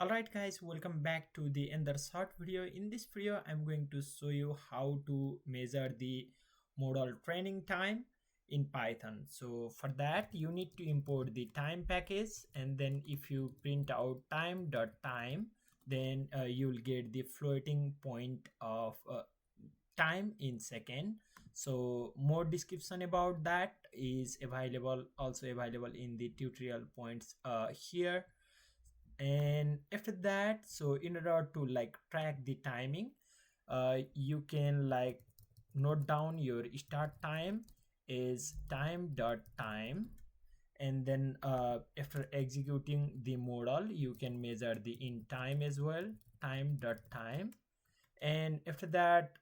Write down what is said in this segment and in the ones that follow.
Alright guys, welcome back to the another short video. In this video I'm going to show you how to measure the model training time in Python. So for that you need to import the time package, and then if you print out time.time, then you'll get the floating point of time in second. So more description about that is available in the tutorial points here. And after that, so in order to track the timing, you can note down your start time is time.time, and then after executing the model you can measure the in time as well, time.time. And after that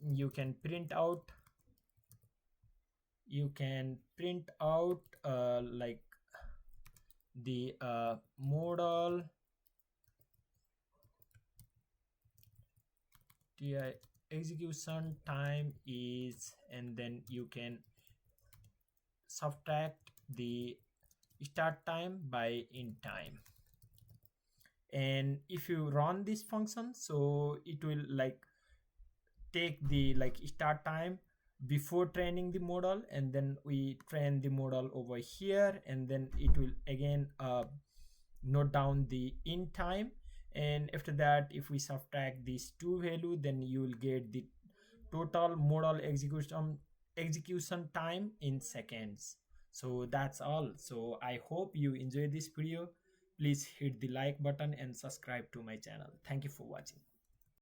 you can print out the model the execution time is, and then you can subtract the start time by in time. And if you run this function, so it will take the start time before training the model, and then we train the model over here, and then it will again note down the in time. And after that, if we subtract these two value, then you will get the total model execution time in seconds. So that's all. So I hope you enjoy this video. Please hit the like button and subscribe to my channel. Thank you for watching.